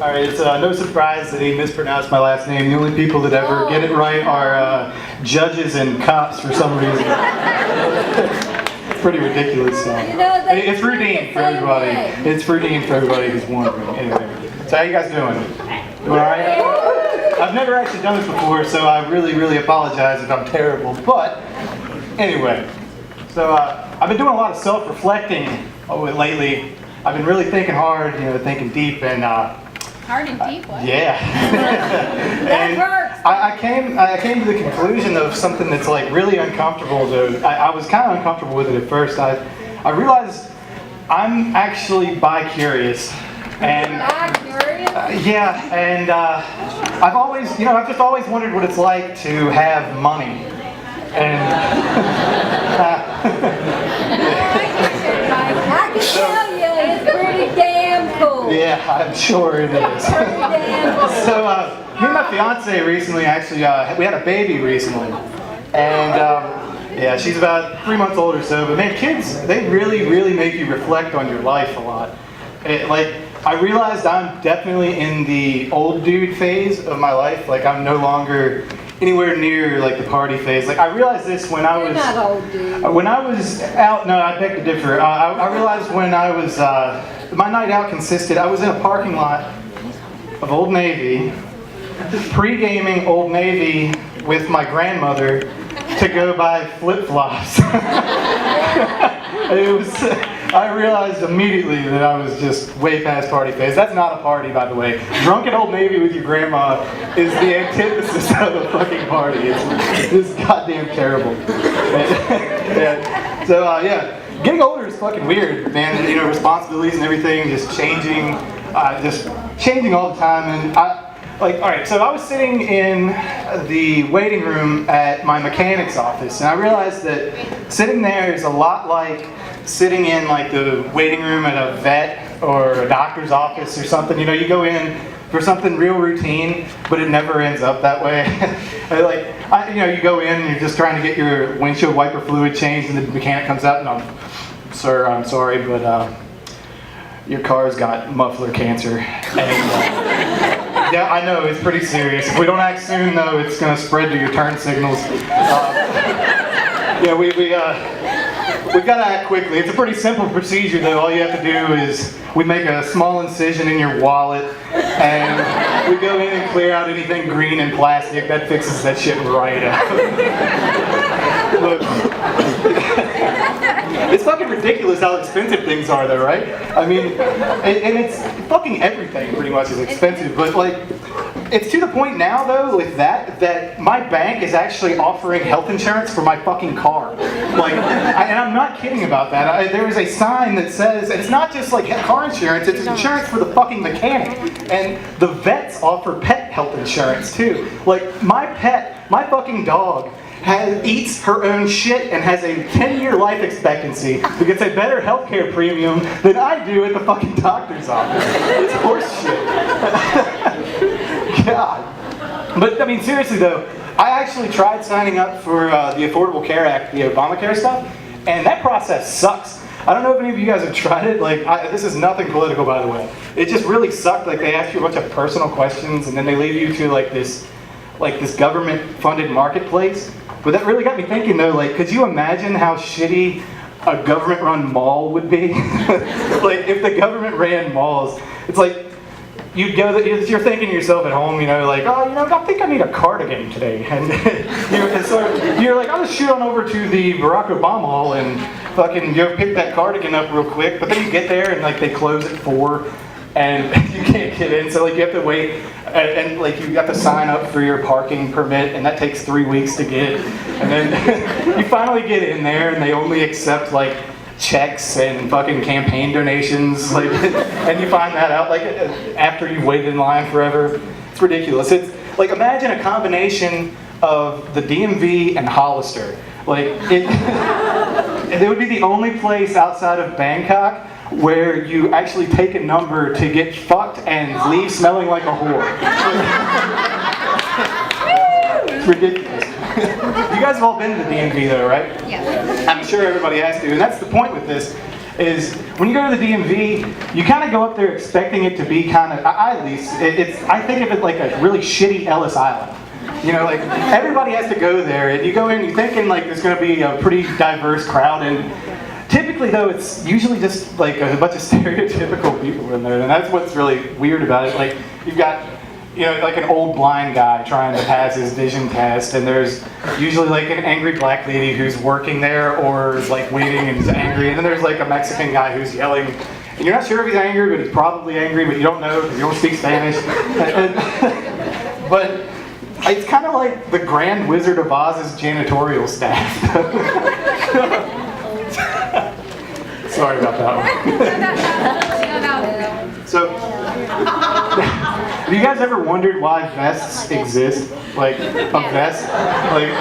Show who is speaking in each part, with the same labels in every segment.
Speaker 1: Alright, it's no surprise that he mispronounced my last name. The only people that ever get it right are judges and cops for some reason. It's pretty ridiculous. It's rudin for everybody. It's rudin for everybody who's wondering. Anyway, so how you guys doing? Doing alright? I've never actually done this before, so I really apologize if I'm terrible. But anyway, so I've been doing a lot of self-reflecting lately. I've been really thinking hard, thinking deep, and
Speaker 2: hard and deep. What?
Speaker 1: Yeah.
Speaker 2: That works.
Speaker 1: I came to the conclusion of something that's like really uncomfortable. I was kind of uncomfortable with it at first. I realized I'm actually bi-curious, and yeah, and I've just always wondered what it's like to have money, and
Speaker 2: I can tell you, it's pretty damn cool.
Speaker 1: Yeah, I'm sure it is. So, me and my fiance recently actually, we had a baby recently, and yeah, she's about 3 months old or so. But man, kids, they really make you reflect on your life a lot. I realized I'm definitely in the old dude phase of my life. Like, I'm no longer anywhere near like the party phase. Like, I realized this when I was
Speaker 2: not old, dude.
Speaker 1: When I was out. No, I beg to differ. I realized when I was my night out consisted. I was in a parking lot of Old Navy, pre-gaming Old Navy with my grandmother to go buy flip-flops. I realized immediately that I was just way past party phase. That's not a party, by the way. Drunk at Old Navy with your grandma is the antithesis of a fucking party. It's goddamn terrible. Yeah. So yeah, getting older is fucking weird, man. Responsibilities and everything just changing all the time. And alright, so I was sitting in the waiting room at my mechanic's office, and I realized that sitting there is a lot like sitting in like the waiting room at a vet or a doctor's office or something. You go in for something real routine, but it never ends up that way. You go in and you're just trying to get your windshield wiper fluid changed, and the mechanic comes out and sir, I'm sorry, but your car's got muffler cancer. And, yeah, I know, it's pretty serious. If we don't act soon, though, it's going to spread to your turn signals. Yeah, we've got to act quickly. It's a pretty simple procedure, though. All you have to do is we make a small incision in your wallet, and we go in and clear out anything green and plastic. That fixes that shit right out. Look. It's fucking ridiculous how expensive things are, though, right? I mean, and it's fucking everything pretty much is expensive, but it's to the point now, though, with that my bank is actually offering health insurance for my fucking car. And I'm not kidding about that. There is a sign that says, it's not just like car insurance, it's insurance for the fucking mechanic. And the vets offer pet health insurance, too. My fucking dog eats her own shit and has a 10-year life expectancy who gets a better healthcare premium than I do at the fucking doctor's office. It's horse shit. God. But, I mean, seriously, though, I actually tried signing up for the Affordable Care Act, the Obamacare stuff, and that process sucks. I don't know if any of you guys have tried it. This is nothing political, by the way. It just really sucked. They ask you a bunch of personal questions, and then they lead you to, this government-funded marketplace. But that really got me thinking, though, could you imagine how shitty a government-run mall would be? If the government ran malls, it's you'd go, you're thinking to yourself at home, I think I need a cardigan today. And so you're I'll just shoot on over to the Barack Obama Mall and fucking pick that cardigan up real quick. But then you get there and they close at 4. And you can't get in, so you have to wait, and you have to sign up for your parking permit, and that takes 3 weeks to get. And then you finally get in there, and they only accept checks and fucking campaign donations, and you find that out after you've waited in line forever. It's ridiculous. It's imagine a combination of the DMV and Hollister. It would be the only place outside of Bangkok where you actually take a number to get fucked and leave smelling like a whore. It's ridiculous. You guys have all been to the DMV though, right?
Speaker 2: Yeah.
Speaker 1: I'm sure everybody has to, and that's the point with this, is when you go to the DMV, you kind of go up there expecting it to be kind of, I at least, I think of it like a really shitty Ellis Island. You know, like everybody has to go there, and you go in, you're thinking like there's going to be a pretty diverse crowd, and typically though it's usually just like a bunch of stereotypical people in there, and that's what's really weird about it. Like you've got, you know, like an old blind guy trying to pass his vision test, and there's usually like an angry black lady who's working there or is like waiting and is angry, and then there's like a Mexican guy who's yelling, and you're not sure if he's angry, but he's probably angry, but you don't know because you don't speak Spanish. But it's kind of like the Grand Wizard of Oz's janitorial staff. Sorry about that one. So, have you guys ever wondered why vests exist? Like, a vest? Like,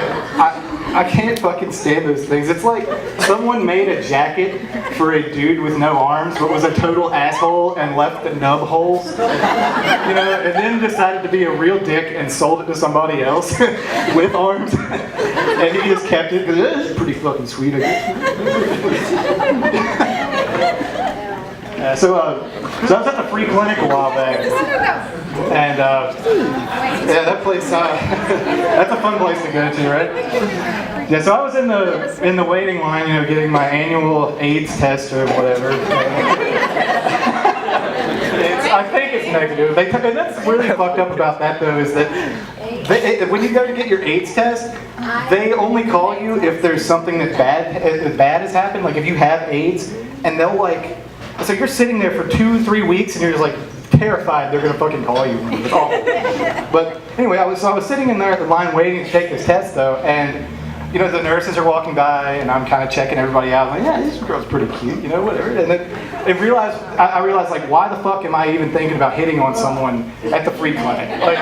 Speaker 1: I can't fucking stand those things. It's like someone made a jacket for a dude with no arms, but was a total asshole and left the nub holes. You know, and then decided to be a real dick and sold it to somebody else with arms. And he just kept it because it's pretty fucking sweet, I guess. So I was at the free clinic a while back, and yeah, that place, that's a fun place to go to, right? Yeah, so I was in the waiting line, you know, getting my annual AIDS test or whatever. I think it's negative. And that's really fucked up about that though, is that when you go to get your AIDS test, they only call you if there's something that bad has happened, like if you have AIDS, and they'll like. So you're sitting there for 2-3 weeks and you're just like terrified they're gonna fucking call you. It's awful. But anyway, I was sitting in there at the line waiting to take this test though, and you know the nurses are walking by and I'm kind of checking everybody out. I'm like, yeah, this girl's pretty cute, you know, whatever. And then I realized like, why the fuck am I even thinking about hitting on someone at the free clinic? Like,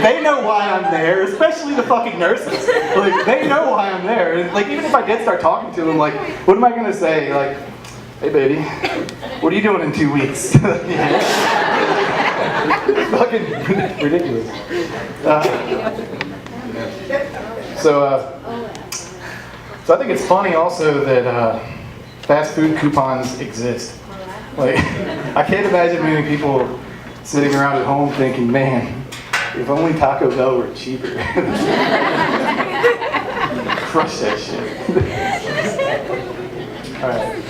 Speaker 1: they know why I'm there, especially the fucking nurses. Like, they know why I'm there. And, like, even if I did start talking to them, like, what am I gonna say? Like, hey, baby, what are you doing in 2 weeks? Fucking ridiculous. So I think it's funny also that fast food coupons exist. Like, I can't imagine many people sitting around at home thinking, man, if only Taco Bell were cheaper. Crush that shit. Alright.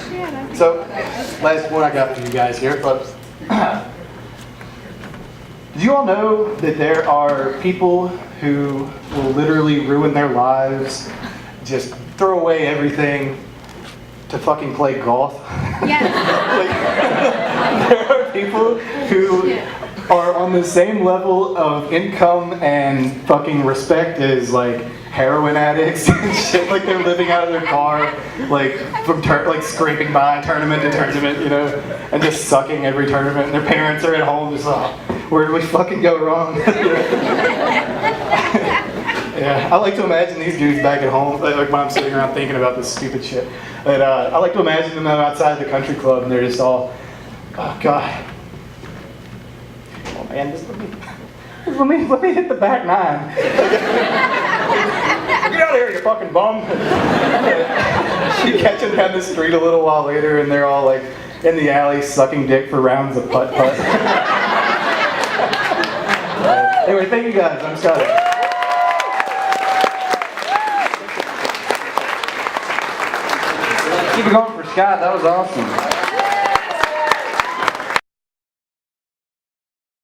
Speaker 1: So, last one I got for you guys here, but did you all know that there are people who will literally ruin their lives, just throw away everything to fucking play golf?
Speaker 2: Yes.
Speaker 1: Like, there are people who are on the same level of income and fucking respect as like heroin addicts and shit. Like they're living out of their car, like from like scraping by tournament to tournament, you know, and just sucking every tournament. And their parents are at home just, oh, where did we fucking go wrong? Yeah, I like to imagine these dudes back at home, like when I'm sitting around thinking about this stupid shit. But I like to imagine them outside the country club and they're just all, oh god. Oh man, let me hit the back nine. Get out of here, you fucking bum. You catch them down the street a little while later and they're all like in the alley sucking dick for rounds of putt-putt. Anyway, thank you guys. I'm Scottie.
Speaker 3: Keep it going for Scott. That was awesome.